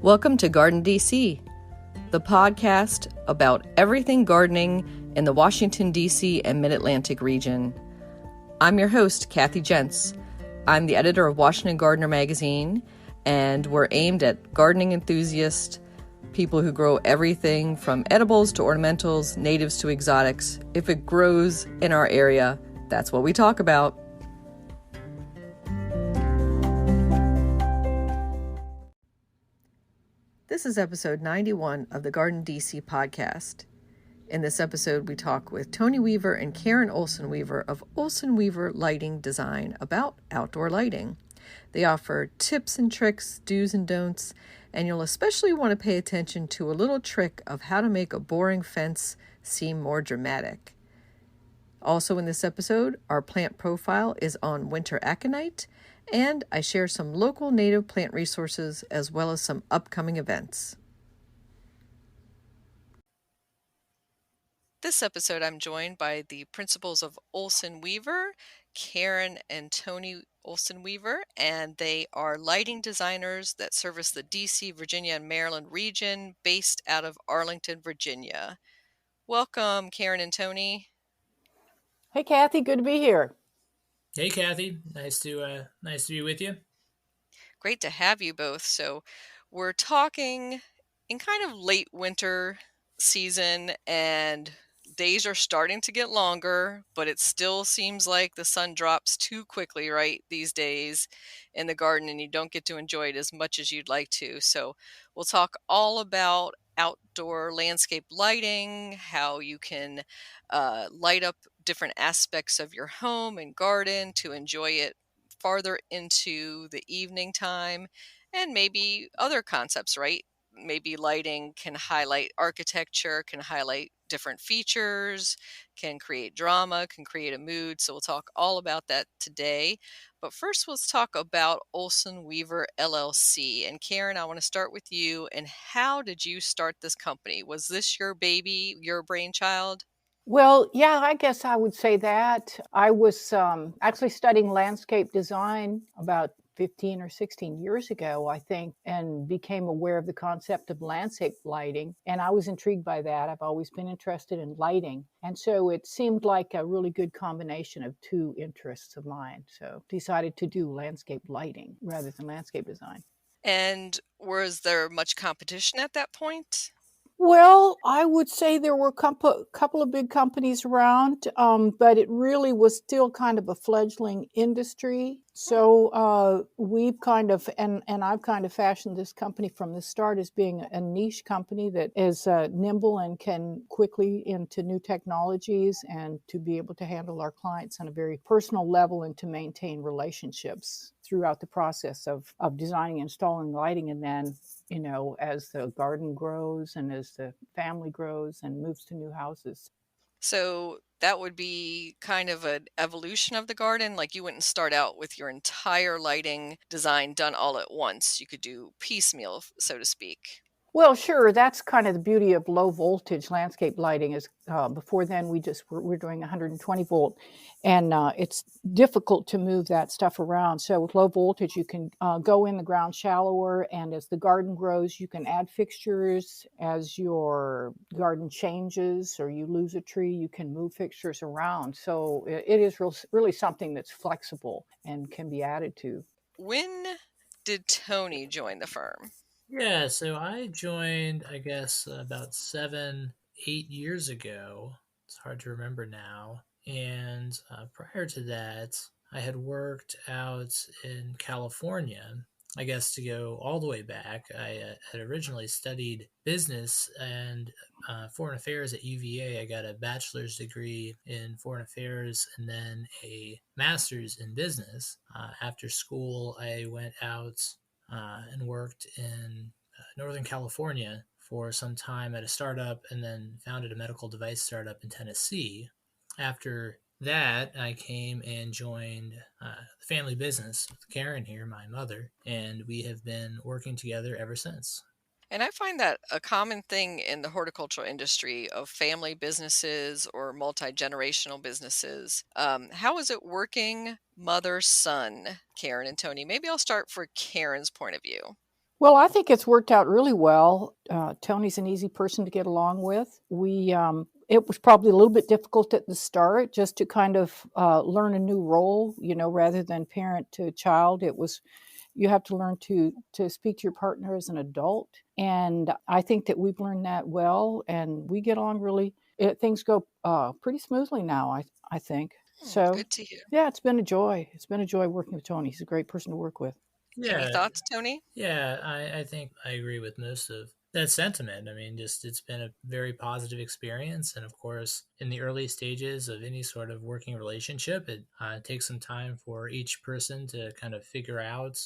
Welcome to GardenDC, the podcast about everything gardening in the Washington, D.C. and Mid-Atlantic region. I'm your host, Kathy Jentz. I'm the editor of Washington Gardener magazine, and we're aimed at gardening enthusiasts, people who grow everything from edibles to ornamentals, natives to exotics. If it grows in our area, that's what we talk about. This is episode 91 of the GardenDC podcast. In this episode, we talk with Tony Weaver and Karen Olson Weaver of Olson Weaver Lighting Design about outdoor lighting. They offer tips and tricks, do's and don'ts, and you'll especially want to pay attention to a little trick of how to make a boring fence seem more dramatic. Also in this episode, our plant profile is on winter aconite, and I share some local native plant resources as well as some upcoming events. This episode, I'm joined by the principals of Olson Weaver, Karen and Tony Olson Weaver, and they are lighting designers that service the DC, Virginia, and Maryland region based out of Arlington, Virginia. Welcome, Karen and Tony. Hey, Kathy, good to be here. Hey, Kathy. Nice to be with you. Great to have you both. So we're talking in kind of late winter season, and days are starting to get longer, but it still seems like the sun drops too quickly, right, these days in the garden, and you don't get to enjoy it as much as you'd like to. So we'll talk all about outdoor landscape lighting, how you can light up different aspects of your home and garden to enjoy it farther into the evening time, and maybe other concepts, right? Maybe lighting can highlight architecture, can highlight different features, can create drama, can create a mood. So we'll talk all about that today. But first, let's talk about Olson Weaver LLC. And Karen, I want to start with you. And how did you start this company? Was this your baby, your brainchild? Well, yeah, I guess I would say that. I was actually studying landscape design about 15 or 16 years ago, I think, and became aware of the concept of landscape lighting. And I was intrigued by that. I've always been interested in lighting. And so it seemed like a really good combination of two interests of mine. So decided to do landscape lighting rather than landscape design. And was there much competition at that point? Well, I would say there were a couple of big companies around, but it really was still kind of a fledgling industry. So we've kind of, and I've kind of fashioned this company from the start as being a niche company that is nimble and can quickly into new technologies and to be able to handle our clients on a very personal level and to maintain relationships throughout the process of designing and installing lighting. And then, you know, as the garden grows and as the family grows and moves to new houses. So that would be kind of an evolution of the garden. Like you wouldn't start out with your entire lighting design done all at once. You could do piecemeal, so to speak. Well, sure. That's kind of the beauty of low voltage landscape lighting is before then we're doing 120 volt and it's difficult to move that stuff around. So with low voltage, you can go in the ground shallower, and as the garden grows, you can add fixtures. As your garden changes or you lose a tree, you can move fixtures around. So it is really something that's flexible and can be added to. When did Tony join the firm? Yeah, so I joined, I guess, about 7, 8 years ago. It's hard to remember now. And prior to that, I had worked out in California. I guess to go all the way back, I had originally studied business and foreign affairs at UVA. I got a bachelor's degree in foreign affairs and then a master's in business. After school, I went out and worked in Northern California for some time at a startup, and then founded a medical device startup in Tennessee. After that, I came and joined the family business with Karen here, my mother, and we have been working together ever since. And I find that a common thing in the horticultural industry of family businesses or multi-generational businesses. How is it working mother-son, Karen and Tony? Maybe I'll start for Karen's point of view. Well, I think it's worked out really well. Tony's an easy person to get along with. It was probably a little bit difficult at the start just to kind of learn a new role, rather than parent to child. You have to learn to speak to your partner as an adult, and I think that we've learned that well, and we get along really. Things go pretty smoothly now. I think so. Good to hear. Yeah, it's been a joy. It's been a joy working with Tony. He's a great person to work with. Any Yeah, thoughts, Tony? yeah, I think I agree with most of that sentiment. I mean, just it's been a very positive experience. And of course, in the early stages of any sort of working relationship, it takes some time for each person to kind of figure out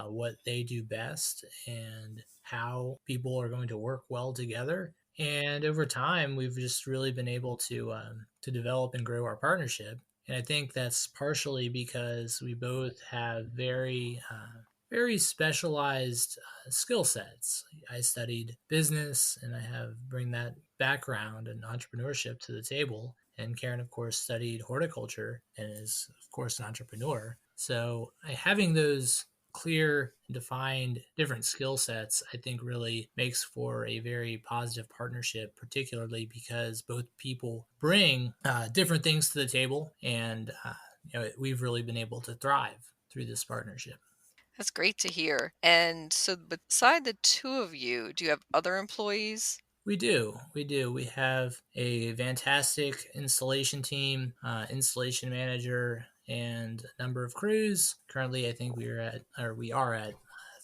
what they do best and how people are going to work well together. And over time, we've just really been able to develop and grow our partnership. And I think that's partially because we both have very specialized skill sets. I studied business and I have bring that background and entrepreneurship to the table. And Karen, of course, studied horticulture and is, of course, an entrepreneur. So having those clear, defined, different skill sets, I think really makes for a very positive partnership, particularly because both people bring different things to the table, and we've really been able to thrive through this partnership. That's great to hear. And so, beside the two of you, do you have other employees? We do. We do. We have a fantastic installation team, installation manager, and a number of crews. Currently, I think we are at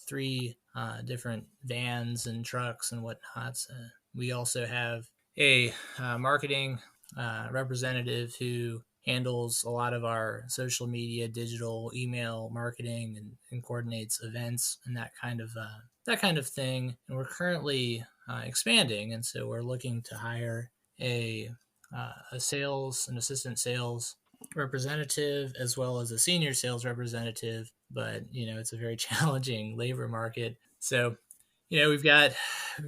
three different vans and trucks and whatnot. We also have a marketing representative who handles a lot of our social media, digital, email marketing, and coordinates events and that kind of thing. And we're currently expanding, and so we're looking to hire a an assistant sales representative as well as a senior sales representative. But it's a very challenging labor market, so we've got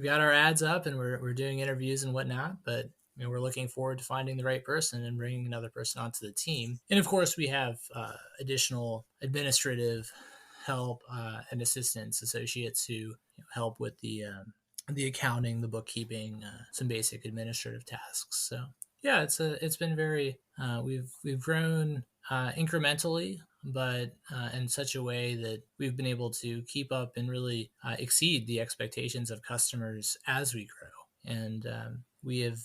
our ads up and we're doing interviews and whatnot, but we're looking forward to finding the right person and bringing another person onto the team. And of course, we have additional administrative help and assistants, associates who help with the accounting, the bookkeeping, some basic administrative tasks. So yeah, it's been very we've grown incrementally, but in such a way that we've been able to keep up and really exceed the expectations of customers as we grow. And we have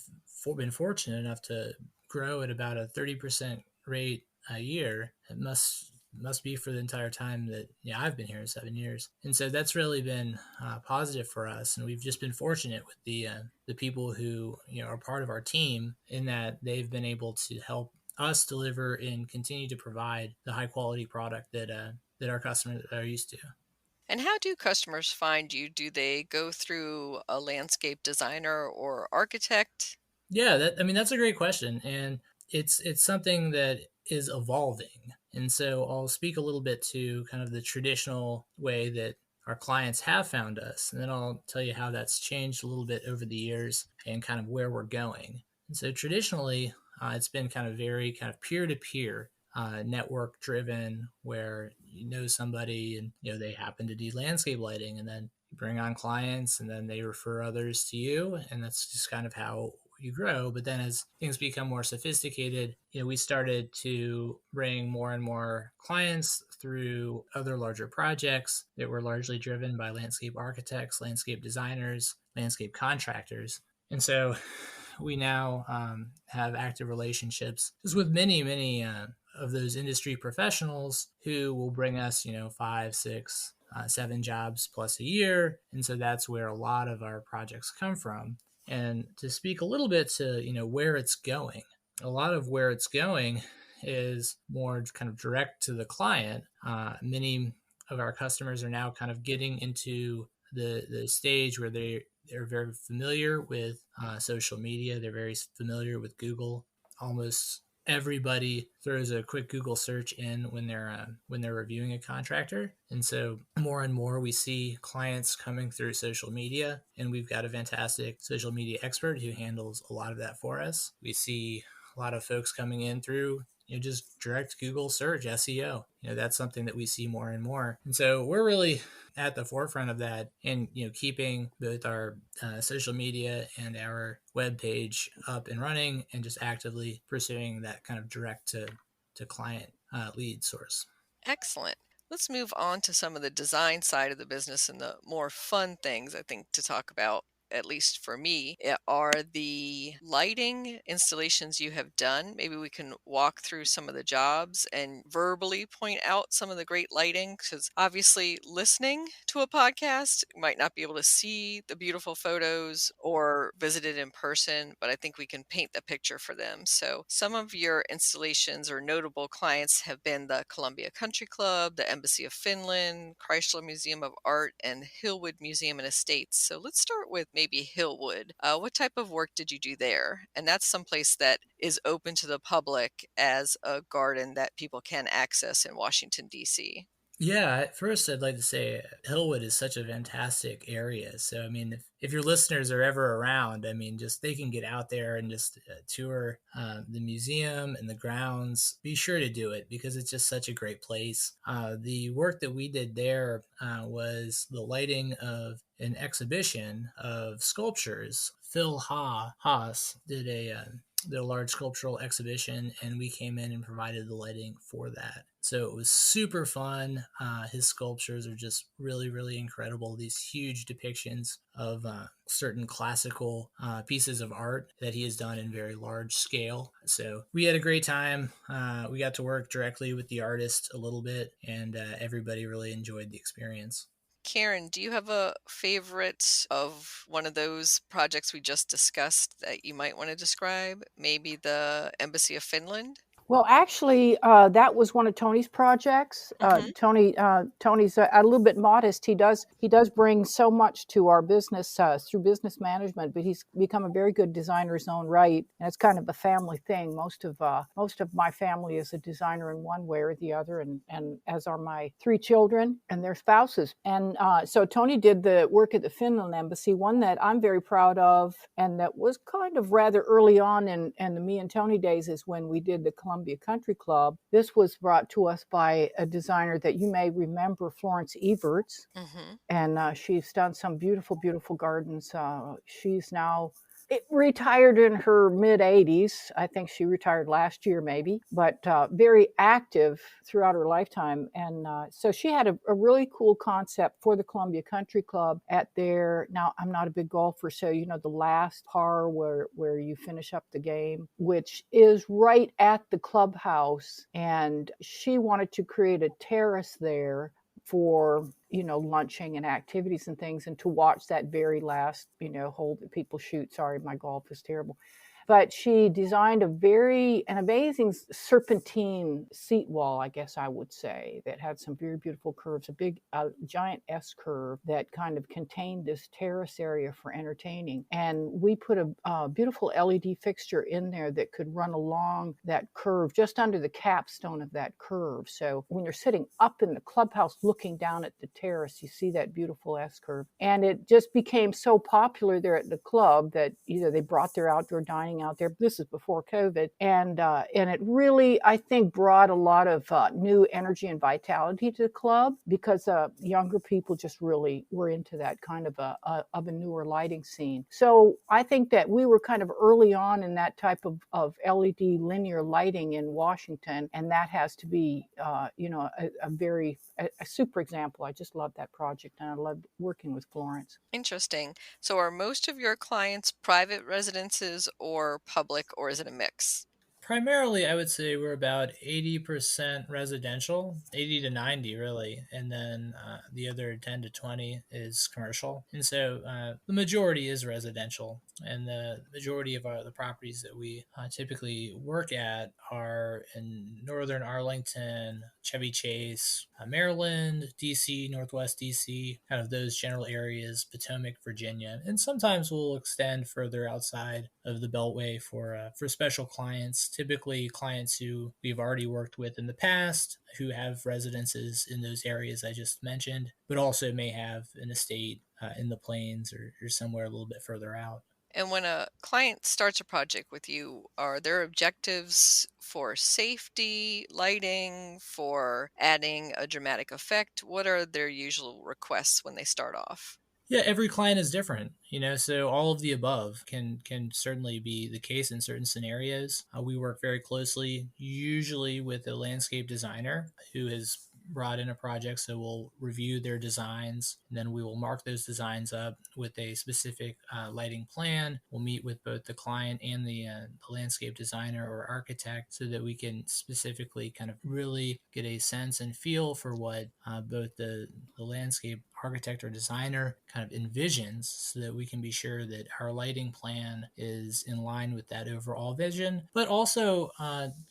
been fortunate enough to grow at about a 30% rate a year. It must be for the entire time that I've been here, 7 years, and so that's really been positive for us. And we've just been fortunate with the people who are part of our team, in that they've been able to help us deliver and continue to provide the high quality product that our customers are used to. And how do customers find you? Do they go through a landscape designer or architect? Yeah, that's a great question, and it's something that is evolving. And so I'll speak a little bit to kind of the traditional way that our clients have found us, and then I'll tell you how that's changed a little bit over the years and kind of where we're going. And so traditionally, it's been kind of very kind of peer to peer, network driven, where you know somebody and they happen to do landscape lighting, and then you bring on clients, and then they refer others to you, and that's just kind of how you grow. But then as things become more sophisticated, we started to bring more and more clients through other larger projects that were largely driven by landscape architects, landscape designers, landscape contractors. And so we now have active relationships just with many of those industry professionals who will bring us 5, 6, 7 jobs plus a year. And so that's where a lot of our projects come from. And to speak a little bit to where it's going, a lot of where it's going is more kind of direct to the client. Many of our customers are now kind of getting into the stage where they're very familiar with social media. They're very familiar with Google. Almost everybody throws a quick Google search in when they're reviewing a contractor. And so more and more we see clients coming through social media, and we've got a fantastic social media expert who handles a lot of that for us. We see a lot of folks coming in through just direct Google search SEO. That's something that we see more and more. And so we're really at the forefront of that, and keeping both our social media and our web page up and running, and just actively pursuing that kind of direct to client lead source. Excellent. Let's move on to some of the design side of the business and the more fun things I think to talk about. At least for me, are the lighting installations you have done. Maybe we can walk through some of the jobs and verbally point out some of the great lighting, because obviously listening to a podcast you might not be able to see the beautiful photos or visit it in person, but I think we can paint the picture for them. So some of your installations or notable clients have been the Columbia Country Club, the Embassy of Finland, Chrysler Museum of Art, and Hillwood Museum and Estates. So let's start with maybe Hillwood. What type of work did you do there? And that's someplace that is open to the public as a garden that people can access in Washington, D.C. Yeah, at first I'd like to say Hillwood is such a fantastic area. So, I mean, if your listeners are ever around, I mean, just they can get out there and just tour the museum and the grounds. Be sure to do it because it's just such a great place. The work that we did there was the lighting of an exhibition of sculptures. Phil Haas did a large sculptural exhibition, and we came in and provided the lighting for that. So it was super fun. His sculptures are just really, really incredible. These huge depictions of certain classical pieces of art that he has done in very large scale. So we had a great time. We got to work directly with the artist a little bit, and everybody really enjoyed the experience. Karen, do you have a favorite of one of those projects we just discussed that you might want to describe? Maybe the Embassy of Finland? Well, actually, that was one of Tony's projects. Hmm. Tony's a little bit modest. He does bring so much to our business through business management, but he's become a very good designer in his own right. And it's kind of a family thing. Most of my family is a designer in one way or the other, and as are my three children and their spouses. And so Tony did the work at the Finland Embassy, one that I'm very proud of, and that was kind of rather early on in the me and Tony days is when we did the Columbia Country Club. This was brought to us by a designer that you may remember, Florence Everts, Hmm. and she's done some beautiful, beautiful gardens. She's now retired in her mid 80s. I think she retired last year, maybe, but very active throughout her lifetime. And so she had a really cool concept for the Columbia Country Club at their. Now, I'm not a big golfer, so the last par where you finish up the game, which is right at the clubhouse. And she wanted to create a terrace there for lunching and activities and things, and to watch that very last hole that people shoot. Sorry, my golf is terrible. But she designed an amazing serpentine seat wall, I guess I would say, that had some very beautiful curves, a big giant S curve that kind of contained this terrace area for entertaining. And we put a beautiful LED fixture in there that could run along that curve, just under the capstone of that curve. So when you're sitting up in the clubhouse looking down at the terrace, you see that beautiful S curve. And it just became so popular there at the club that they brought their outdoor dining out there. This is before COVID, and it really, I think, brought a lot of new energy and vitality to the club, because younger people just really were into that kind of a newer lighting scene. So I think that we were kind of early on in that type of LED linear lighting in Washington, and that has to be a super example. I just love that project, and I loved working with Florence. Interesting. So are most of your clients private residences or public, or is it a mix? Primarily, I would say we're about 80% residential, 80 to 90 really, and then the other 10 to 20 is commercial. And so the majority is residential, and the majority of the properties that we typically work at are in northern Arlington, Chevy Chase, Maryland, DC, Northwest DC, kind of those general areas, Potomac, Virginia, and sometimes we'll extend further outside of the Beltway for special clients, typically clients who we've already worked with in the past, who have residences in those areas I just mentioned, but also may have an estate in the plains or somewhere a little bit further out. And when a client starts a project with you, are there objectives for safety, lighting, for adding a dramatic effect? What are their usual requests when they start off? Yeah, every client is different, so all of the above can certainly be the case in certain scenarios. We work very closely, usually with a landscape designer who has brought in a project, so we'll review their designs, and then we will mark those designs up with a specific lighting plan. We'll meet with both the client and the landscape designer or architect so that we can specifically kind of really get a sense and feel for what both the landscape architect or designer kind of envisions so that we can be sure that our lighting plan is in line with that overall vision, but also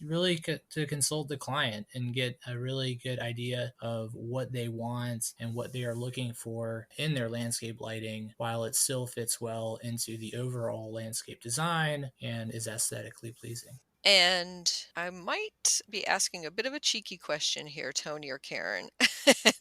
really to consult the client and get a really good idea of what they want and what they are looking for in their landscape lighting while it still fits well into the overall landscape design and is aesthetically pleasing. And I might be asking a bit of a cheeky question here, Tony or Karen,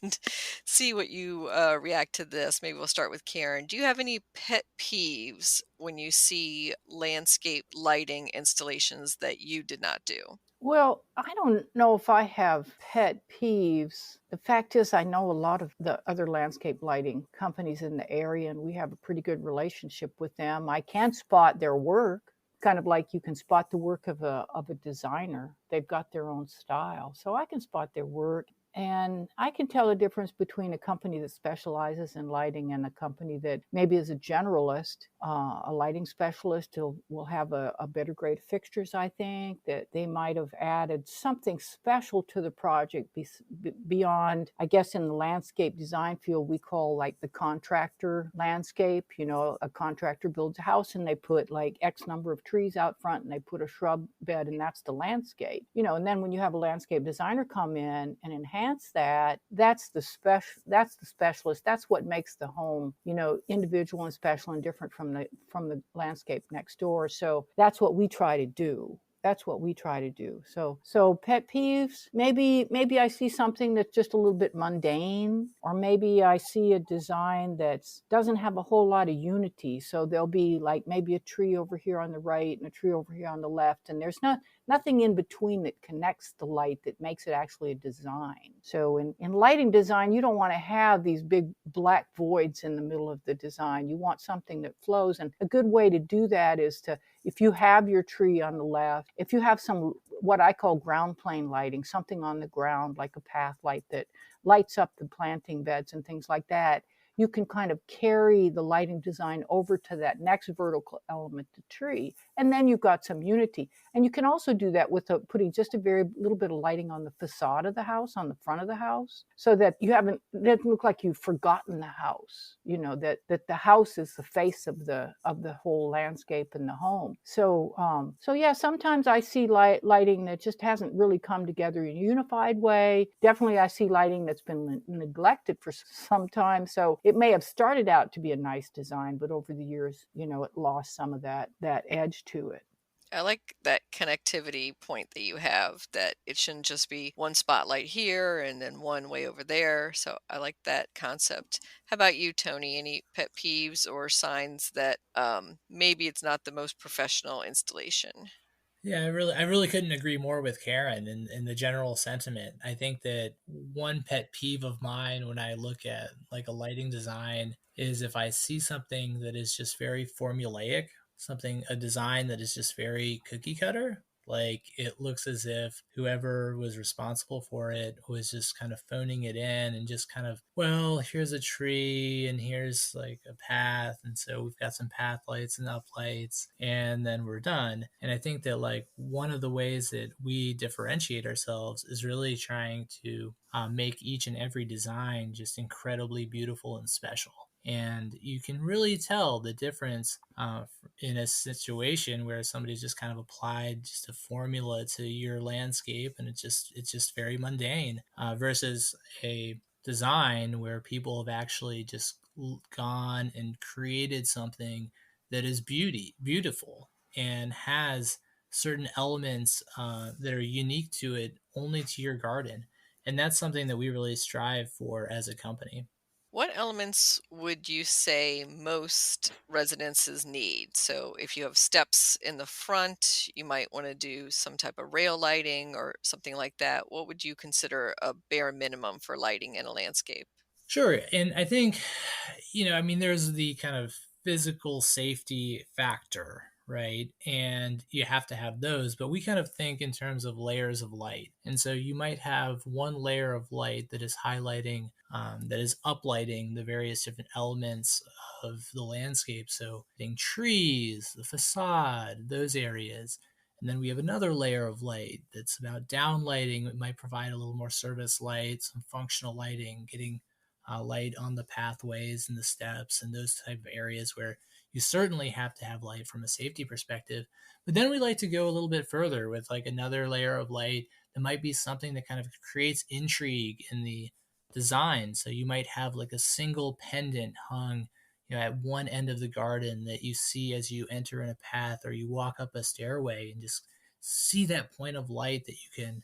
and see what you react to this. Maybe we'll start with Karen. Do you have any pet peeves when you see landscape lighting installations that you did not do? Well, I don't know if I have pet peeves. The fact is, I know a lot of the other landscape lighting companies in the area, and we have a pretty good relationship with them. I can spot their work, kind of like you can spot the work of a designer. They've got their own style, so I can spot their work. And I can tell the difference between a company that specializes in lighting and a company that maybe is a generalist. A lighting specialist will have a better grade of fixtures, I think, that they might have added something special to the project beyond, I guess, in the landscape design field, we call like the contractor landscape. A contractor builds a house and they put like X number of trees out front and they put a shrub bed, and that's the landscape. And then when you have a landscape designer come in and enhance that, that's the specialist. That's what makes the home, individual and special and different from the landscape next door. So that's what we try to do. So pet peeves, maybe I see something that's just a little bit mundane, or maybe I see a design that doesn't have a whole lot of unity. So there'll be like maybe a tree over here on the right and a tree over here on the left, and there's nothing in between that connects the light that makes it actually a design. So in lighting design, you don't want to have these big black voids in the middle of the design. You want something that flows. And a good way to do that is to, if you have your tree on the left, if you have some, what I call ground plane lighting, something on the ground like a path light that lights up the planting beds and things like that, you can kind of carry the lighting design over to that next vertical element, the tree, and then you've got some unity. And you can also do that with putting just a very little bit of lighting on the facade of the house, on the front of the house, so that it doesn't look like you've forgotten the house. That the house is the face of the whole landscape and the home. So yeah, sometimes I see lighting that just hasn't really come together in a unified way. Definitely, I see lighting that's been neglected for some time. So it may have started out to be a nice design, but over the years, it lost some of that edge to it. I like that connectivity point that you have, that it shouldn't just be one spotlight here and then one way over there. So I like that concept. How about you, Tony? Any pet peeves or signs that maybe it's not the most professional installation? Yeah, I really couldn't agree more with Karen in the general sentiment. I think that one pet peeve of mine when I look at like a lighting design is if I see something that is just very formulaic, a design that is just very cookie cutter. Like it looks as if whoever was responsible for it was just kind of phoning it in and just kind of, well, here's a tree and here's like a path. And so we've got some path lights and uplights and then we're done. And I think that like one of the ways that we differentiate ourselves is really trying to make each and every design just incredibly beautiful and special. And you can really tell the difference in a situation where somebody's just kind of applied just a formula to your landscape, and it's just very mundane versus a design where people have actually just gone and created something that is beautiful and has certain elements that are unique to it only to your garden, and that's something that we really strive for as a company. What elements would you say most residences need? So, if you have steps in the front, you might want to do some type of rail lighting or something like that. What would you consider a bare minimum for lighting in a landscape? Sure. And I think, I mean, there's the kind of physical safety factor, right? And you have to have those, but we kind of think in terms of layers of light. And so you might have one layer of light that is highlighting, that is uplighting the various different elements of the landscape. So, hitting trees, the facade, those areas. And then we have another layer of light that's about downlighting. It might provide a little more service light, some functional lighting, getting light on the pathways and the steps and those type of areas where you certainly have to have light from a safety perspective. But then we like to go a little bit further with like another layer of light that might be something that kind of creates intrigue in the design. So you might have like a single pendant hung, at one end of the garden that you see as you enter in a path or you walk up a stairway, and just see that point of light that you can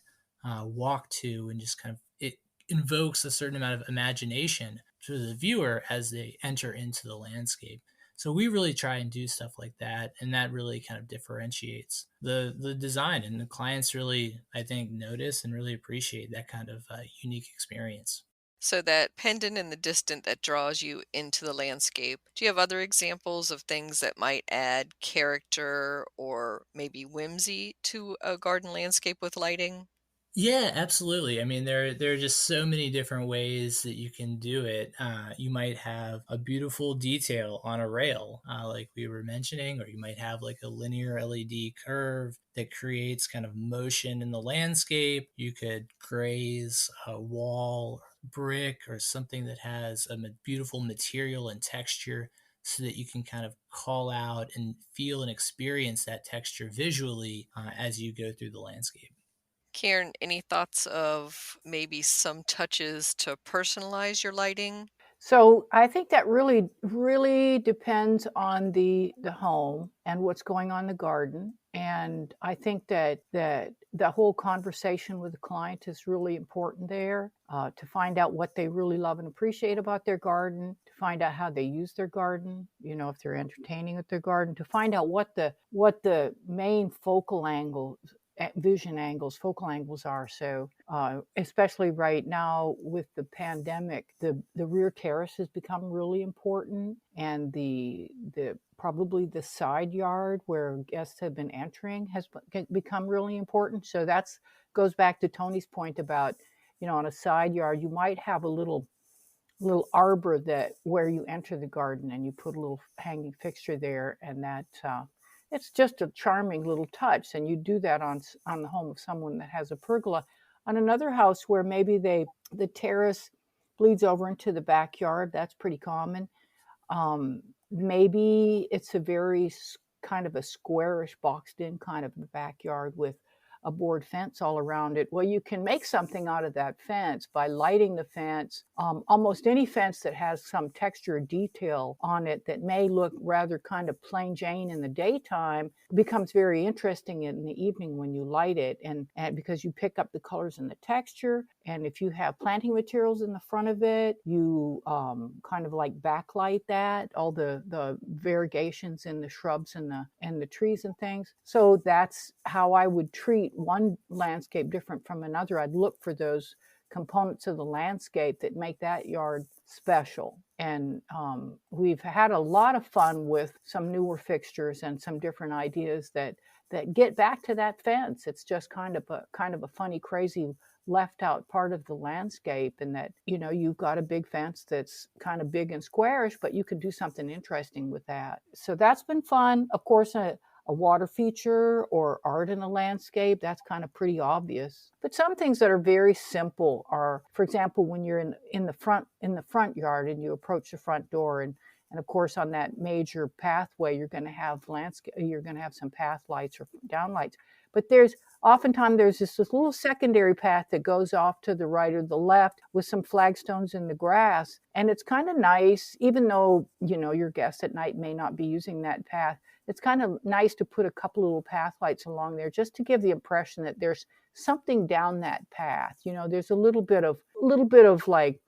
walk to, and just kind of it invokes a certain amount of imagination to the viewer as they enter into the landscape. So we really try and do stuff like that, and that really kind of differentiates the design, and the clients really, I think, notice and really appreciate that kind of unique experience. So, that pendant in the distant that draws you into the landscape. Do you have other examples of things that might add character or maybe whimsy to a garden landscape with lighting? Yeah, absolutely. I mean, there are just so many different ways that you can do it. You might have a beautiful detail on a rail, like we were mentioning, or you might have like a linear LED curve that creates kind of motion in the landscape. You could graze a wall, or brick, or something that has a beautiful material and texture, so that you can kind of call out and feel and experience that texture visually as you go through the landscape. Karen, any thoughts of maybe some touches to personalize your lighting? So I think that really depends on the home and what's going on in the garden. And I think that the whole conversation with the client is really important there, to find out what they really love and appreciate about their garden, to find out how they use their garden, if they're entertaining with their garden, to find out what the main focal angles, vision angles, focal angles are. So, especially right now with the pandemic, the rear terrace has become really important, and the probably the side yard where guests have been entering has become really important. So that's goes back to Tony's point about, on a side yard you might have a little arbor that where you enter the garden, and you put a little hanging fixture there, and that it's just a charming little touch. And you do that on the home of someone that has a pergola. On another house where maybe the terrace bleeds over into the backyard, that's pretty common. Maybe it's a very kind of a squarish, boxed in kind of backyard with a board fence all around it. Well, you can make something out of that fence by lighting the fence. Almost any fence that has some texture or detail on it that may look rather kind of plain Jane in the daytime becomes very interesting in the evening when you light it. And because you pick up the colors and the texture. And if you have planting materials in the front of it, you kind of like backlight that, all the variegations in the shrubs and the trees and things. So that's how I would treat one landscape different from another. I'd look for those components of the landscape that make that yard special. And we've had a lot of fun with some newer fixtures and some different ideas that get back to that fence. It's just kind of a funny, crazy left out part of the landscape, and that you've got a big fence that's kind of big and squarish, but you could do something interesting with that. So that's been fun. Of course, a water feature or art in a landscape, that's kind of pretty obvious. But some things that are very simple are, for example, when you're in the front yard and you approach the front door, and of course on that major pathway you're going to have some path lights or down lights. But oftentimes there's this little secondary path that goes off to the right or the left with some flagstones in the grass. And it's kind of nice, even though, your guests at night may not be using that path. It's kind of nice to put a couple little path lights along there just to give the impression that there's something down that path. There's a little bit of like,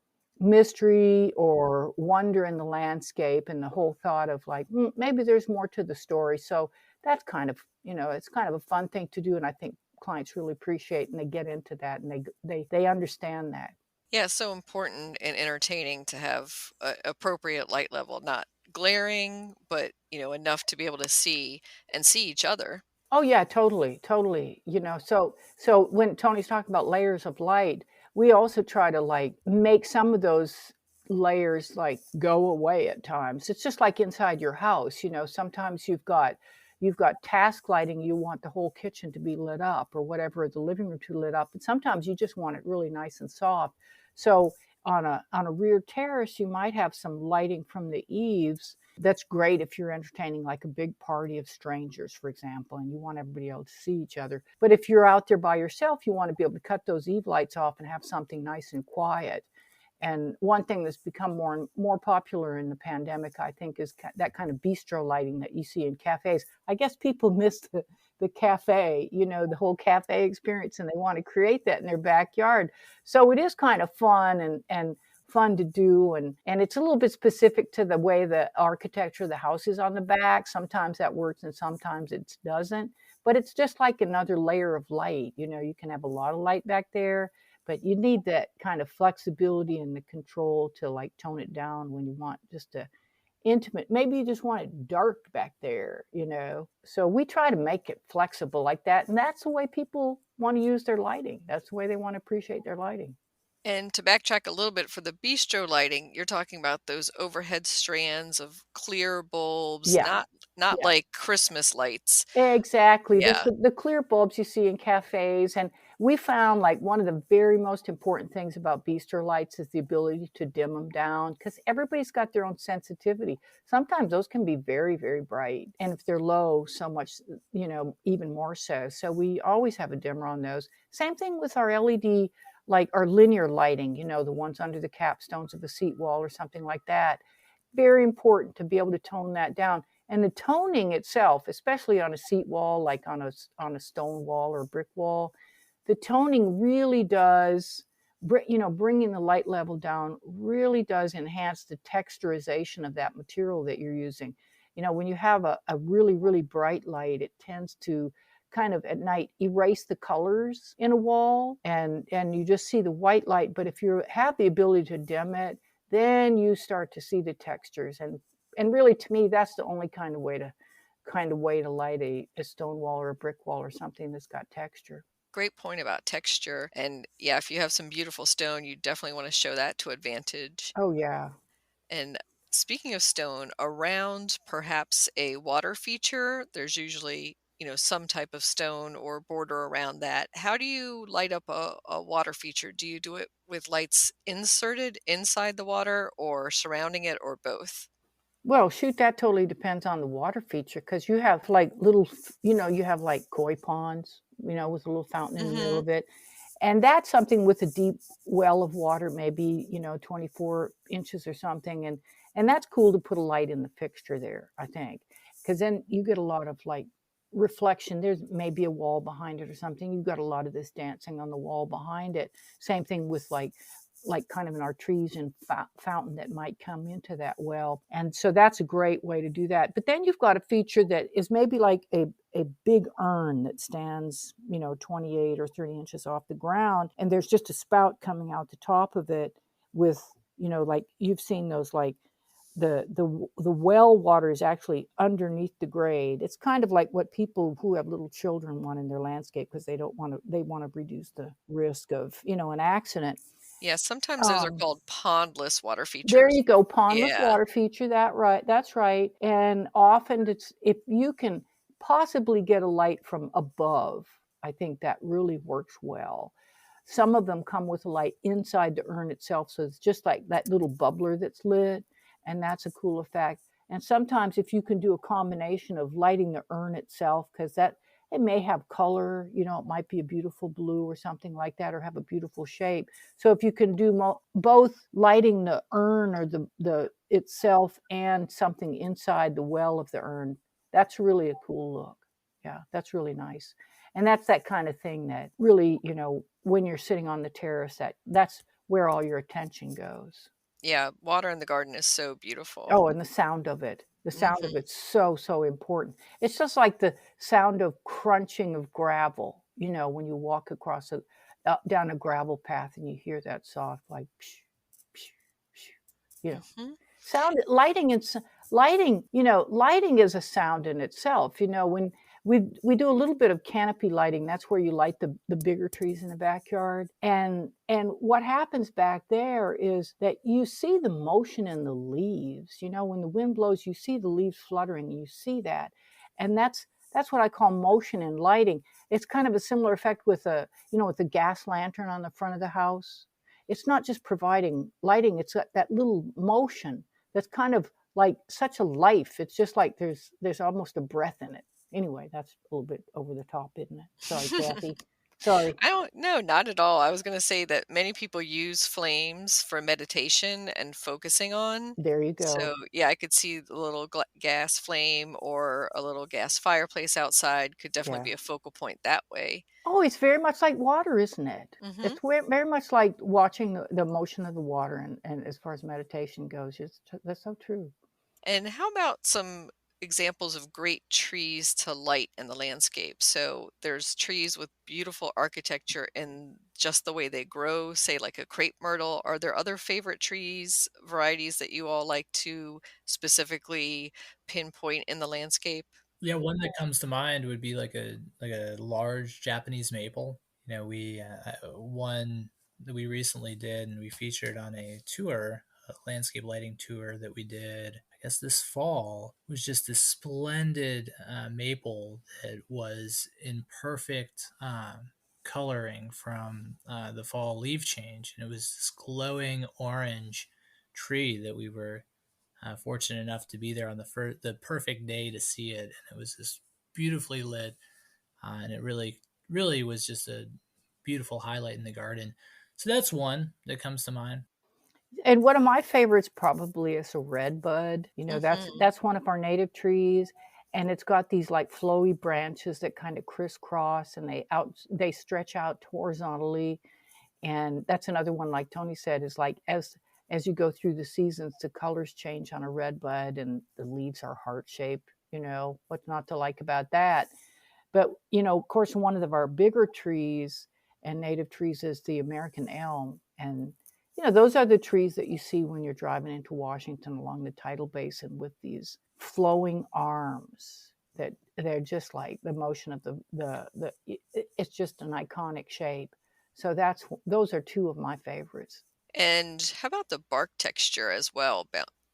mystery or wonder in the landscape, and the whole thought of like, maybe there's more to the story. So that's kind of, it's kind of a fun thing to do. And I think clients really appreciate, and they get into that, and they understand that. Yeah, it's so important and entertaining to have a appropriate light level, not glaring, but, enough to be able to see and see each other. Oh yeah, totally, totally. So when Tony's talking about layers of light, we also try to like make some of those layers like go away at times. It's just like inside your house, sometimes you've got task lighting, you want the whole kitchen to be lit up or whatever, the living room to lit up, and sometimes you just want it really nice and soft. So on a rear terrace, you might have some lighting from the eaves. That's great if you're entertaining like a big party of strangers, for example, and you want everybody able to see each other. But if you're out there by yourself, you want to be able to cut those eve lights off and have something nice and quiet. And one thing that's become more and more popular in the pandemic, I think, is that kind of bistro lighting that you see in cafes. I guess people miss the cafe, the whole cafe experience, and they want to create that in their backyard. So it is kind of fun and fun to do, and it's a little bit specific to the way the architecture of the house is on the back. Sometimes that works and sometimes it doesn't. But it's just like another layer of light. You can have a lot of light back there, but you need that kind of flexibility and the control to like tone it down when you want just a intimate. Maybe you just want it dark back there. So we try to make it flexible like that, and that's the way people want to use their lighting. That's the way they want to appreciate their lighting. And to backtrack a little bit for the bistro lighting, you're talking about those overhead strands of clear bulbs, Yeah, not yeah. like Christmas lights. Exactly. Yeah. The clear bulbs you see in cafes, and we found like one of the very most important things about bistro lights is the ability to dim them down, because everybody's got their own sensitivity. Sometimes those can be very, very bright, and if they're low, so much, even more so. So we always have a dimmer on those. Same thing with our LED, like our linear lighting, the ones under the capstones of a seat wall or something like that. Very important to be able to tone that down. And the toning itself, especially on a seat wall, like on a stone wall or brick wall, the toning really does, bringing the light level down really does enhance the texturization of that material that you're using. When you have a really, really bright light, it tends to kind of at night erase the colors in a wall, and you just see the white light. But if you have the ability to dim it, then you start to see the textures, and really, to me, that's the only kind of way to light a stone wall or a brick wall or something that's got texture. Great point about texture. And yeah, if you have some beautiful stone, you definitely want to show that to advantage. Oh yeah. And speaking of stone, around perhaps a water feature, there's usually, some type of stone or border around that. How do you light up a water feature? Do you do it with lights inserted inside the water or surrounding it or both? Well, shoot, that totally depends on the water feature, because you have like little, you have like koi ponds, with a little fountain in the middle Hmm. of it. And that's something with a deep well of water, maybe, 24 inches or something. And that's cool to put a light in the fixture there, I think, because then you get a lot of like reflection. There's maybe a wall behind it or something. You've got a lot of this dancing on the wall behind it. Same thing with like kind of an artesian fountain that might come into that well. And so that's a great way to do that. But then you've got a feature that is maybe like a big urn that stands, 28 or 30 inches off the ground. And there's just a spout coming out the top of it with, like you've seen those, like the well water is actually underneath the grade. It's kind of like what people who have little children want in their landscape, because they want to reduce the risk of, an accident. Yeah, sometimes those are Um, called pondless water there features. you go, pondless Yeah. water feature. That's right. And often it's, if you can possibly get a light from above, I think that really works well. Some of them come with a light inside the urn itself, so it's just like that little bubbler that's lit, and that's a cool effect. And sometimes if you can do a combination of lighting the urn itself, because that it may have color, it might be a beautiful blue or something like that, or have a beautiful shape. So if you can do both lighting the urn or the itself and something inside the well of the urn, that's really a cool look. Yeah, that's really nice. And that's that kind of thing that really, when you're sitting on the terrace, that's where all your attention goes. Yeah, water in the garden is so beautiful. Oh, and the sound of it. The sound of Mhm. it's so, so important. It's just like the sound of crunching of gravel, when you walk across down a gravel path and you hear that soft, like, psh, psh, psh, you know, Mhm. sound lighting and lighting, lighting is a sound in itself. When we do a little bit of canopy lighting, that's where you light the bigger trees in the backyard. And what happens back there is that you see the motion in the leaves. When the wind blows, you see the leaves fluttering, and you see that. And that's what I call motion in lighting. It's kind of a similar effect with a gas lantern on the front of the house. It's not just providing lighting, it's that little motion that's kind of like such a life. It's just like there's almost a breath in it. Anyway, that's a little bit over the top, isn't it? Sorry, Kathy. Sorry. I don't no, not at all. I was gonna say that many people use flames for meditation and focusing on. There you go. So, yeah, I could see the little gas flame or a little gas fireplace outside could definitely Yeah. be a focal point that way. Oh, it's very much like water, isn't it? Mhm. It's very much like watching the motion of the water, and as far as meditation goes, that's so true. And how about some examples of great trees to light in the landscape? So there's trees with beautiful architecture in just the way they grow, say like a crepe myrtle. Are there other favorite trees, varieties that you all like to specifically pinpoint in the landscape? Yeah, one that comes to mind would be like a large Japanese maple. We one that we recently did, and we featured on a tour, a landscape lighting tour that we did. I guess this fall was just this splendid maple that was in perfect coloring from the fall leaf change, and it was this glowing orange tree that we were fortunate enough to be there on the perfect day to see it, and it was just beautifully lit, and it really was just a beautiful highlight in the garden. So that's one that comes to mind. And one of my favorites probably is a red bud. That's Mhm. that's one of our native trees, and it's got these like flowy branches that kind of crisscross, and they stretch out horizontally. And that's another one, like Tony said, is like as you go through the seasons, the colors change on a red bud, and the leaves are heart shaped. What's not to like about that? But of course, one of our bigger trees and native trees is the American elm, and those are the trees that you see when you're driving into Washington along the tidal basin with these flowing arms that they're just like the motion of the it's just an iconic shape. So those are two of my favorites. And how about the bark texture as well,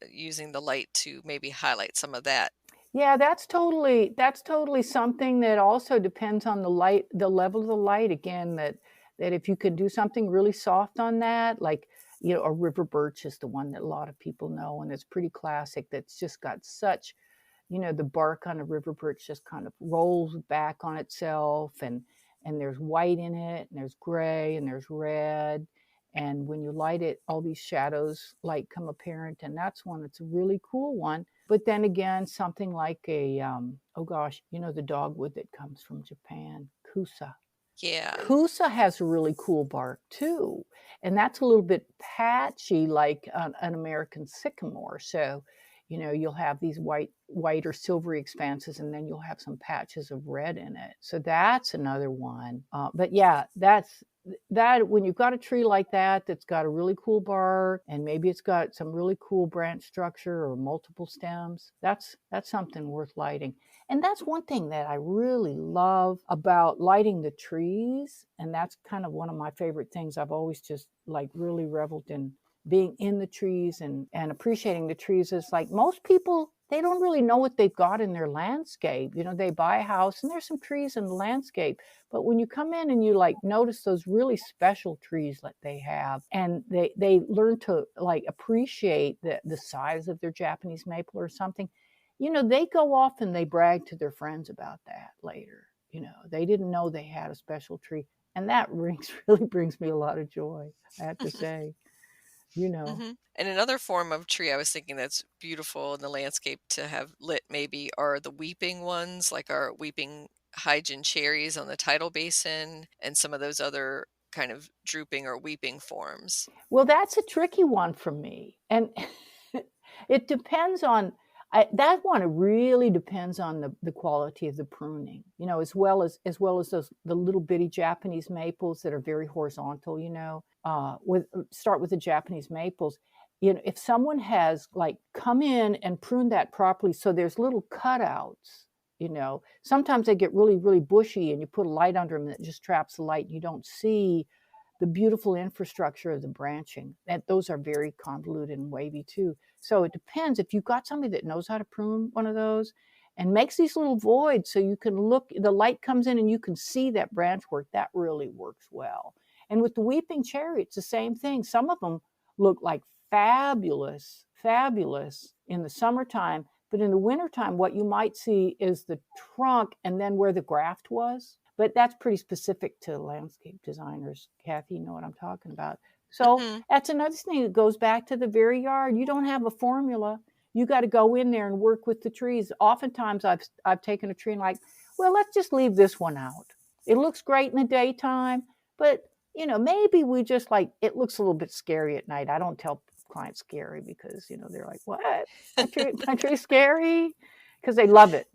using the light to maybe highlight some of that? Yeah, that's totally something that also depends on the level of the light again, that if you could do something really soft on that, like a river birch is the one that a lot of people know, and it's pretty classic. That's just got such, the bark on a river birch just kind of rolls back on itself, and there's white in it, and there's gray, and there's red. And when you light it, all these shadows like come apparent, and that's one that's a really cool one. But then again, something like oh gosh, the dogwood that comes from Japan, kusa. Yeah. Kusa has a really cool bark too, and that's a little bit patchy, like an American sycamore. So, you'll have these white or silvery expanses, and then you'll have some patches of red in it. So that's another one. But yeah, that when you've got a tree like that that's got a really cool bark, and maybe it's got some really cool branch structure or multiple stems, that's something worth lighting. And that's one thing that I really love about lighting the trees. And that's kind of one of my favorite things. I've always just like really reveled in being in the trees and appreciating the trees. Is like most people, they don't really know what they've got in their landscape. They buy a house and there's some trees in the landscape. But when you come in and you like notice those really special trees that they have, and they learn to like appreciate the size of their Japanese maple or something, they go off and they brag to their friends about that later. They didn't know they had a special tree. And that really brings me a lot of joy, I have to say, you know. Mhm. And another form of tree I was thinking that's beautiful in the landscape to have lit maybe are the weeping ones, like our weeping hydrangea cherries on the tidal basin and some of those other kind of drooping or weeping forms? Well, that's a tricky one for me. And it depends on that one. It really depends on the quality of the pruning, as well as those the little bitty Japanese maples that are very horizontal. With start with the Japanese maples. If someone has like come in and pruned that properly, so there's little cutouts. Sometimes they get really, really bushy, and you put a light under them that just traps the light. You don't see the beautiful infrastructure of the branching. That those are very convoluted and wavy too. So it depends. If you've got somebody that knows how to prune one of those and makes these little voids so you can look, the light comes in and you can see that branch work, that really works well. And with the weeping cherry, it's the same thing. Some of them look like fabulous, fabulous in the summertime, but in the wintertime, what you might see is the trunk and then where the graft was. But that's pretty specific to landscape designers. Kathy, you know what I'm talking about. So Hmm. that's another thing that goes back to the very yard. You don't have a formula. You got to go in there and work with the trees. Oftentimes I've taken a tree and like, well, let's just leave this one out. It looks great in the daytime, but maybe we just like it looks a little bit scary at night. I don't tell clients scary because they're like, what? My tree's scary? Because they love it.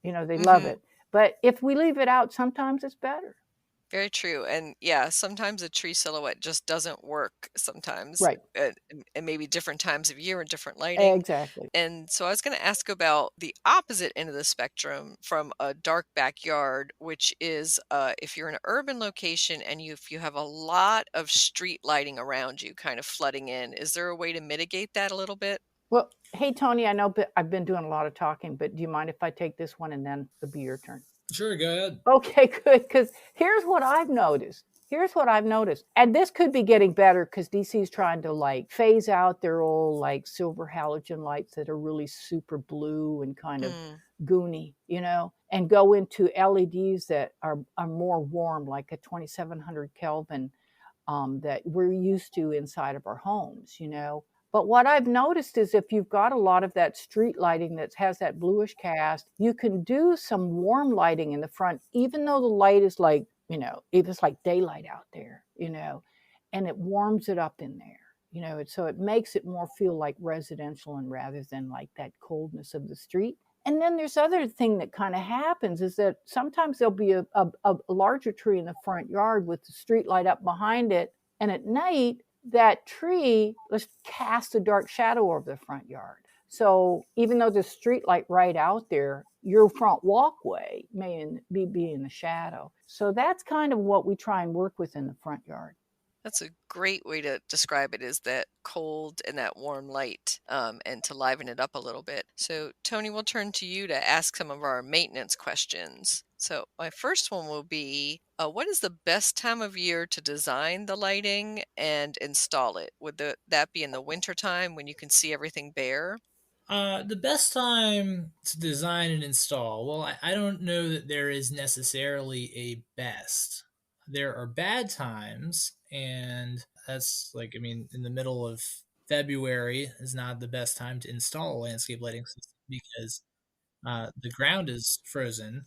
They love Hmm. it. But if we leave it out, sometimes it's better. Very true. And yeah, sometimes a tree silhouette just doesn't work sometimes, Right. and maybe different times of year and different lighting. Exactly. And so I was going to ask about the opposite end of the spectrum from a dark backyard, which is if you're in an urban location and if you have a lot of street lighting around you kind of flooding in, is there a way to mitigate that a little bit? Well, hey, Tony, I know I've been doing a lot of talking, but do you mind if I take this one and then it'll be your turn? Sure, go ahead. Okay, good. Because here's what I've noticed. And this could be getting better because DC is trying to like phase out their old like silver halogen lights that are really super blue and kind of Mm, goony, and go into LEDs that are more warm, like a 2700 Kelvin that we're used to inside of our homes. But what I've noticed is if you've got a lot of that street lighting that has that bluish cast, you can do some warm lighting in the front, even though the light is like, if it's like daylight out there, and it warms it up in there. So it makes it more feel like residential and rather than like that coldness of the street. And then there's other thing that kind of happens is that sometimes there'll be a larger tree in the front yard with the street light up behind it. And at night, that tree let's cast a dark shadow over the front yard. So even though there's street light right out there, your front walkway may be in the shadow. So that's kind of what we try and work with in the front yard. that's a great way to describe it, is that cold and that warm light, and to liven it up a little bit. So, Tony, we'll turn to you to ask some of our maintenance questions. So, my first one will be what is the best time of year to design the lighting and install it? Would that be in the winter time when you can see everything bare? The best time to design and install. Well, I don't know that there is necessarily a best. There are bad times, and that's like, I mean, in the middle of February is not the best time to install a landscape lighting system because the ground is frozen.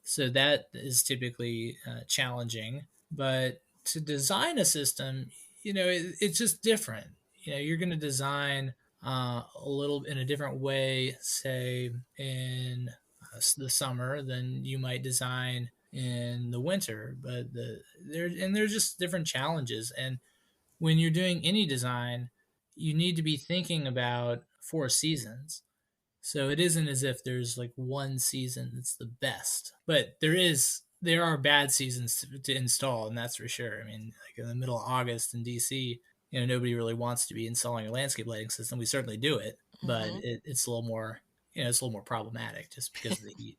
So that is typically challenging. But to design a system, it's just different. You're going to design a little in a different way, say in the summer, than you might design in the winter. But there's just different challenges. And when you're doing any design, you need to be thinking about 4 seasons. So it isn't as if there's like one season that's the best, but there are bad seasons to install, and that's for sure. I mean, like in the middle of August in DC, nobody really wants to be installing a landscape lighting system. We certainly do it, but Hmm. it's a little more, it's a little more problematic just because of the heat.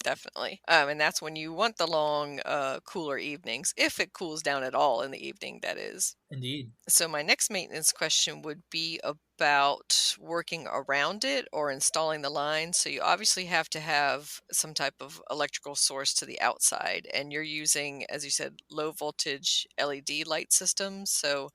Definitely. And that's when you want the long, cooler evenings, if it cools down at all in the evening, that is. Indeed. So my next maintenance question would be about working around it or installing the lines. So you obviously have to have some type of electrical source to the outside, and you're using, as you said, low voltage LED light systems. So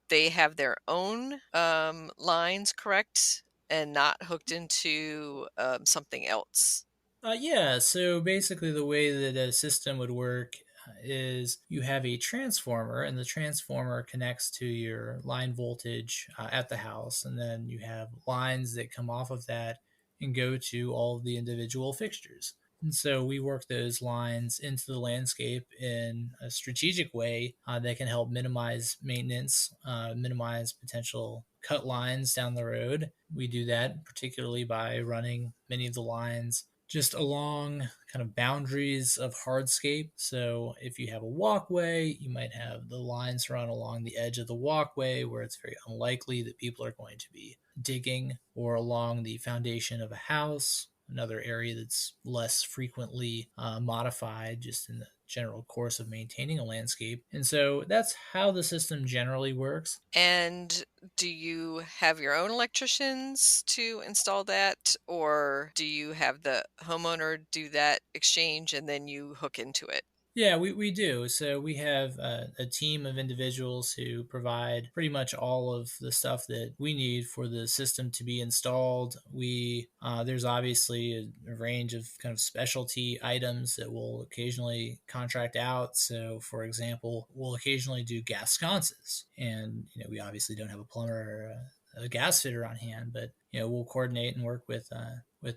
they have their own lines, correct, and not hooked into something else. Yeah, so basically, the way that a system would work is you have a transformer, and the transformer connects to your line voltage at the house, and then you have lines that come off of that and go to all of the individual fixtures. And so we work those lines into the landscape in a strategic way that can help minimize maintenance, minimize potential cut lines down the road. We do that particularly by running many of the lines just along kind of boundaries of hardscape. So if you have a walkway, you might have the lines run along the edge of the walkway where it's very unlikely that people are going to be digging, or along the foundation of a house, another area that's less frequently modified just in the general course of maintaining a landscape. And so that's how the system generally works. And do you have your own electricians to install that, or do you have the homeowner do that exchange and then you hook into it? Yeah, we do. So we have a team of individuals who provide pretty much all of the stuff that we need for the system to be installed. There's obviously a range of kind of specialty items that we'll occasionally contract out. So, for example, we'll occasionally do gas sconces, and we obviously don't have a plumber or a gas fitter on hand, but we'll coordinate and work with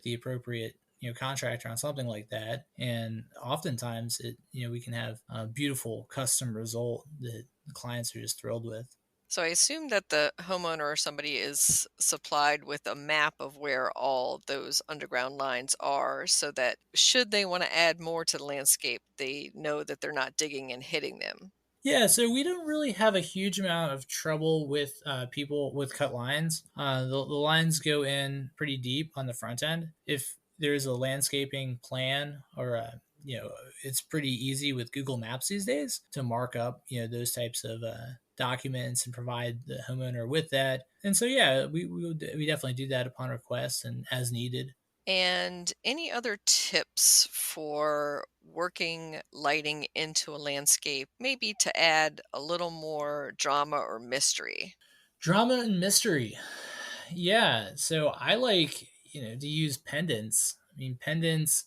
the appropriate contractor on something like that. And oftentimes we can have a beautiful custom result that the clients are just thrilled with. So I assume that the homeowner or somebody is supplied with a map of where all those underground lines are, so that should they want to add more to the landscape, they know that they're not digging and hitting them. Yeah, so we don't really have a huge amount of trouble with people with cut lines. The lines go in pretty deep on the front end. If there's a landscaping plan, or it's pretty easy with Google Maps these days to mark up those types of documents and provide the homeowner with that. And so yeah, we definitely do that upon request and as needed. And any other tips for working lighting into a landscape, maybe to add a little more drama or mystery? Drama and mystery. Yeah, so I like, to use pendants. I mean, pendants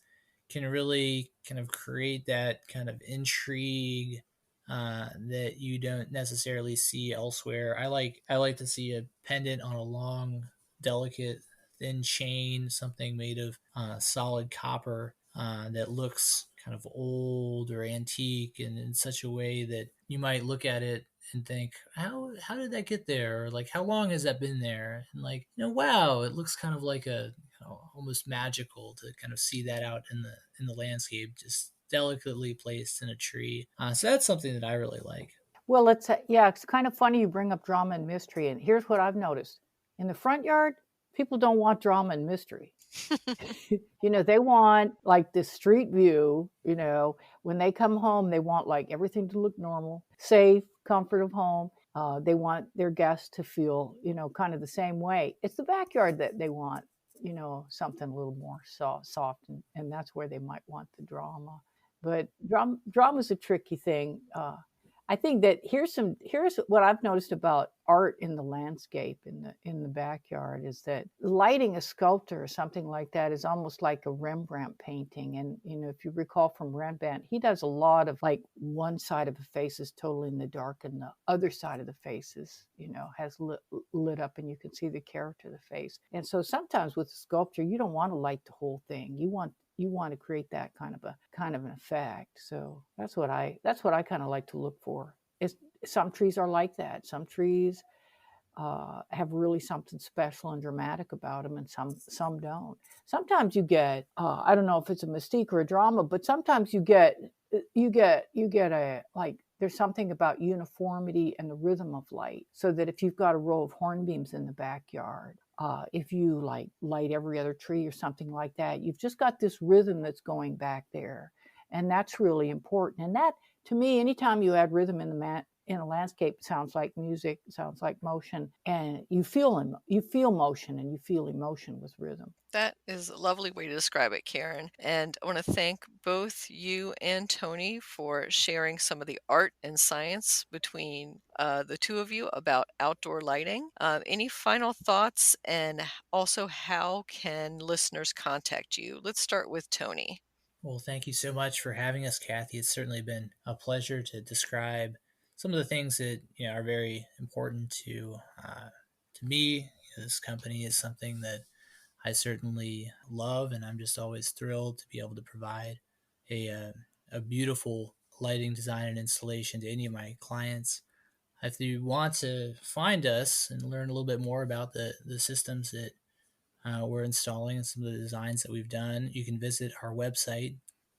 can really kind of create that kind of intrigue that you don't necessarily see elsewhere. I like to see a pendant on a long, delicate, thin chain, something made of solid copper that looks kind of old or antique, and in such a way that you might look at it and think, how did that get there? Or like, how long has that been there? And like, wow, it looks kind of like almost magical to kind of see that out in the landscape, just delicately placed in a tree. So that's something that I really like. Well, it's kind of funny you bring up drama and mystery. And here's what I've noticed: in the front yard, people don't want drama and mystery. They want like this street view. When they come home, they want like everything to look normal, safe, comfort of home. They want their guests to feel, kind of the same way. It's the backyard that they want, something a little more soft, and that's where they might want the drama. But drama is a tricky thing. I think that here's what I've noticed about art in the landscape in the backyard is that lighting a sculpture or something like that is almost like a Rembrandt painting. And if you recall from Rembrandt, he does a lot of like one side of the face is totally in the dark and the other side of the face is has lit up and you can see the character of the face. And so sometimes with sculpture, you don't want to light the whole thing. You want to create that kind of an effect. So that's what I kind of like to look for. Is some trees are like that. Some trees have really something special and dramatic about them, and some don't. Sometimes you get I don't know if it's a mystique or a drama, but sometimes you get a like there's something about uniformity and the rhythm of light. So that if you've got a row of hornbeams in the backyard, if you like light every other tree or something like that, you've just got this rhythm that's going back there, and that's really important. And that, to me, anytime you add rhythm in a landscape, it sounds like music, it sounds like motion, and you feel motion and you feel emotion with rhythm. That is a lovely way to describe it, Karen. And I want to thank both you and Tony for sharing some of the art and science between the two of you about outdoor lighting. Any final thoughts, and also how can listeners contact you? Let's start with Tony. Well, thank you so much for having us, Kathy. It's certainly been a pleasure to describe some of the things that are very important to me. This company is something that I certainly love, and I'm just always thrilled to be able to provide a beautiful lighting design and installation to any of my clients. If you want to find us and learn a little bit more about the systems that we're installing and some of the designs that we've done, you can visit our website,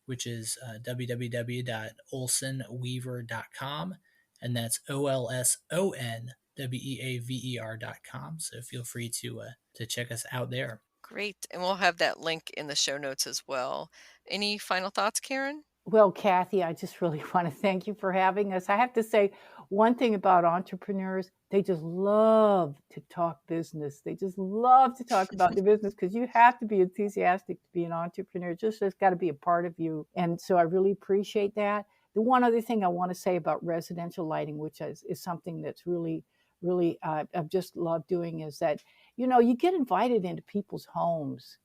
which is www.olsonweaver.com, and that's OLSONWEAVER.com. So feel free to check us out there. Great. And we'll have that link in the show notes as well. Any final thoughts, Karen? Well, Kathy, I just really want to thank you for having us. I have to say one thing about entrepreneurs, they just love to talk business. They just love to talk about the business because you have to be enthusiastic to be an entrepreneur. Just it's got to be a part of you. And so I really appreciate that. The one other thing I want to say about residential lighting, which is something that's really, really, I've just loved doing, is that, you get invited into people's homes,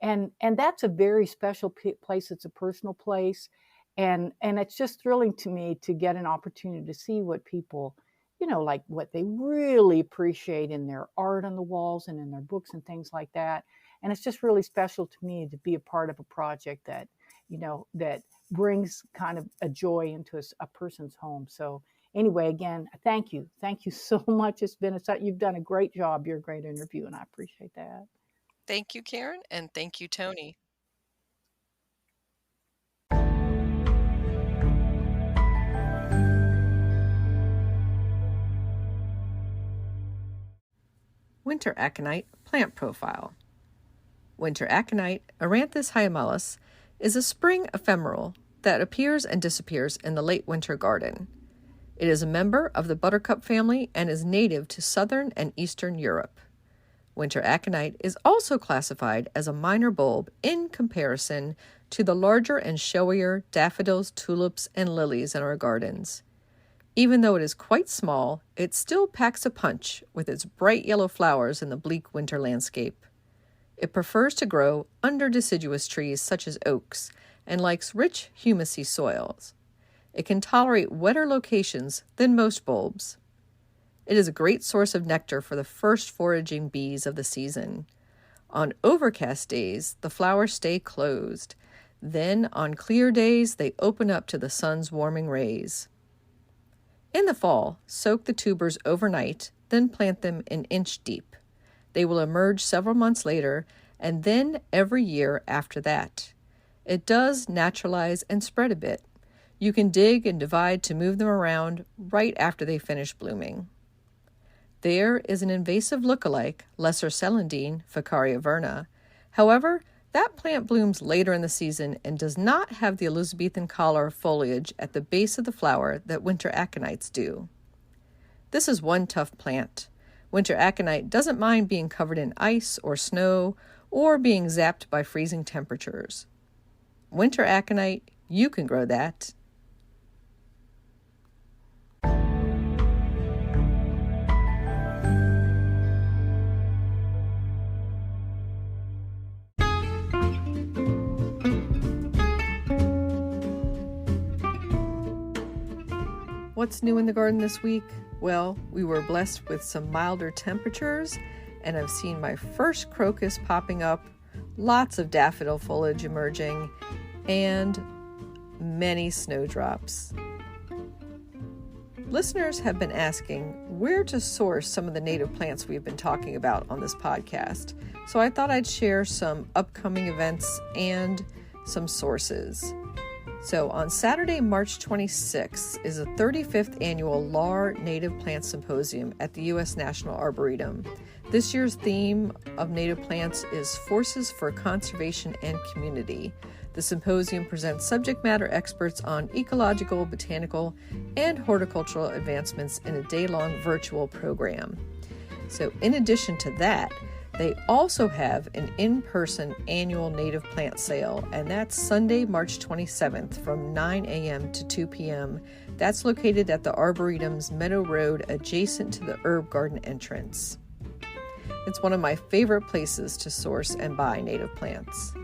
and that's a very special place. It's a personal place, and it's just thrilling to me to get an opportunity to see what people, like what they really appreciate in their art on the walls and in their books and things like that. And it's just really special to me to be a part of a project that that brings kind of a joy into a person's home. So anyway, again, thank you so much. You've done a great job. You're a great interview, and I appreciate that. Thank you, Karen, and thank you, Tony. Winter aconite plant profile. Winter aconite, Aranthus hyemalis, is a spring ephemeral that appears and disappears in the late winter garden. It is a member of the buttercup family and is native to southern and eastern Europe. Winter aconite is also classified as a minor bulb in comparison to the larger and showier daffodils, tulips, and lilies in our gardens. Even though it is quite small, it still packs a punch with its bright yellow flowers in the bleak winter landscape. It prefers to grow under deciduous trees such as oaks and likes rich, humusy soils. It can tolerate wetter locations than most bulbs. It is a great source of nectar for the first foraging bees of the season. On overcast days, the flowers stay closed. Then, on clear days, they open up to the sun's warming rays. In the fall, soak the tubers overnight, then plant them an inch deep. They will emerge several months later, and then every year after that. It does naturalize and spread a bit. You can dig and divide to move them around right after they finish blooming. There is an invasive look-alike, Lesser Celandine, Ficaria verna. However, that plant blooms later in the season and does not have the Elizabethan collar foliage at the base of the flower that winter aconites do. This is one tough plant. Winter aconite doesn't mind being covered in ice or snow or being zapped by freezing temperatures. Winter aconite, you can grow that. What's new in the garden this week? Well, we were blessed with some milder temperatures, and I've seen my first crocus popping up, lots of daffodil foliage emerging, and many snowdrops. Listeners have been asking where to source some of the native plants we've been talking about on this podcast, so I thought I'd share some upcoming events and some sources. So on Saturday, March 26th is the 35th Annual Lahr Native Plant Symposium at the U.S. National Arboretum. This year's theme of native plants is Forces for Conservation and Community. The symposium presents subject matter experts on ecological, botanical, and horticultural advancements in a day-long virtual program. So in addition to that, they also have an in-person annual native plant sale, and that's Sunday, March 27th from 9 a.m. to 2 p.m. That's located at the Arboretum's Meadow Road adjacent to the herb garden entrance. It's one of my favorite places to source and buy native plants.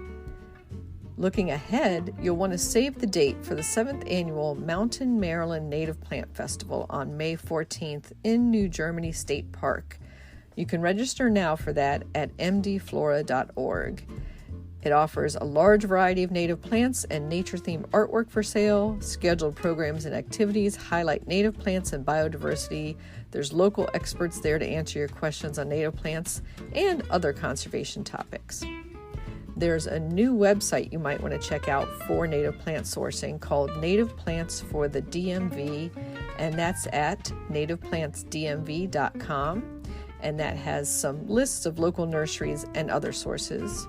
Looking ahead, you'll want to save the date for the 7th Annual Mountain Maryland Native Plant Festival on May 14th in New Germany State Park. You can register now for that at mdflora.org. It offers a large variety of native plants and nature-themed artwork for sale. Scheduled programs and activities highlight native plants and biodiversity. There's local experts there to answer your questions on native plants and other conservation topics. There's a new website you might want to check out for native plant sourcing called Native Plants for the DMV, and that's at nativeplantsdmv.com, and that has some lists of local nurseries and other sources.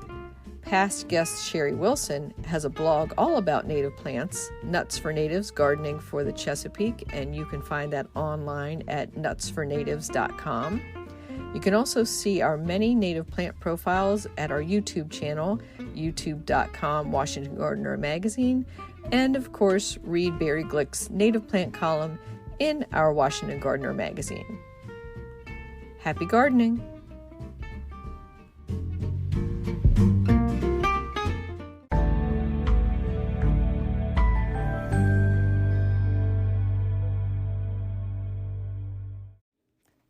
Past guest Sherry Wilson has a blog all about native plants, Nuts for Natives, Gardening for the Chesapeake, and you can find that online at nutsfornatives.com. You can also see our many native plant profiles at our YouTube channel, youtube.com Washington Gardener Magazine, and of course, read Barry Glick's native plant column in our Washington Gardener Magazine. Happy gardening!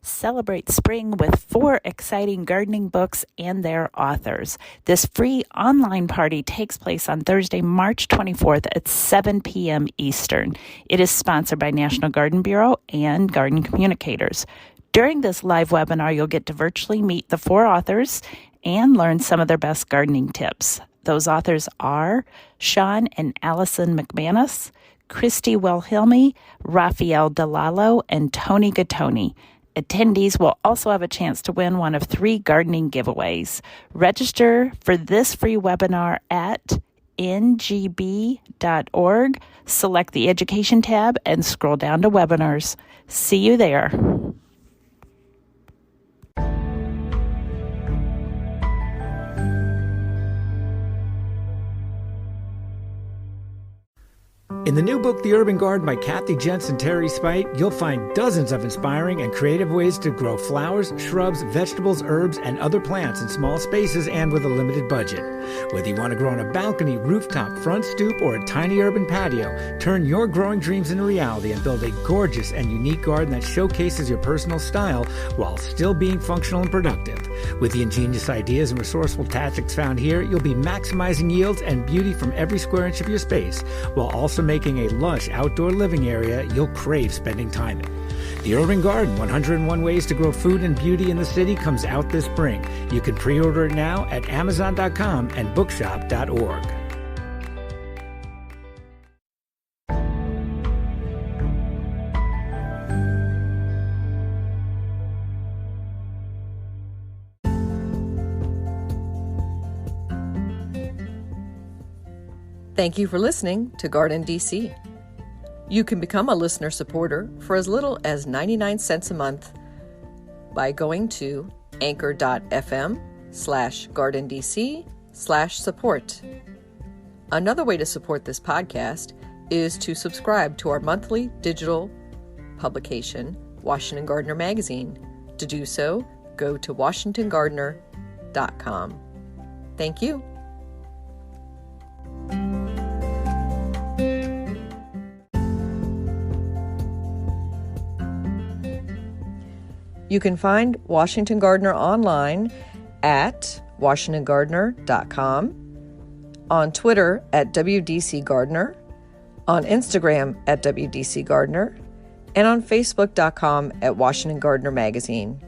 Celebrate spring with 4 exciting gardening books and their authors. This free online party takes place on Thursday, March 24th at 7 p.m. Eastern. It is sponsored by National Garden Bureau and Garden Communicators. During this live webinar, you'll get to virtually meet the 4 authors and learn some of their best gardening tips. Those authors are Sean and Allison McManus, Christy Wilhelmi, Raphael DeLallo, and Tony Gattoni. Attendees will also have a chance to win one of 3 gardening giveaways. Register for this free webinar at ngb.org. Select the Education tab and scroll down to Webinars. See you there. In the new book, The Urban Garden by Kathy Jentz and Terry Spite, you'll find dozens of inspiring and creative ways to grow flowers, shrubs, vegetables, herbs, and other plants in small spaces and with a limited budget. Whether you want to grow on a balcony, rooftop, front stoop, or a tiny urban patio, turn your growing dreams into reality and build a gorgeous and unique garden that showcases your personal style while still being functional and productive. With the ingenious ideas and resourceful tactics found here, you'll be maximizing yields and beauty from every square inch of your space, while also making a lush outdoor living area you'll crave spending time in. The Urban Garden, 101 Ways to Grow Food and Beauty in the City, comes out this spring. You can pre-order it now at Amazon.com and bookshop.org. Thank you for listening to GardenDC. You can become a listener supporter for as little as 99 cents a month by going to anchor.fm/GardenDC/support. Another way to support this podcast is to subscribe to our monthly digital publication, Washington Gardener Magazine. To do so, go to washingtongardener.com. Thank you. You can find Washington Gardener online at washingtongardener.com, on Twitter at WDC Gardener, on Instagram at WDC Gardener, and on Facebook.com at Washington Gardener Magazine.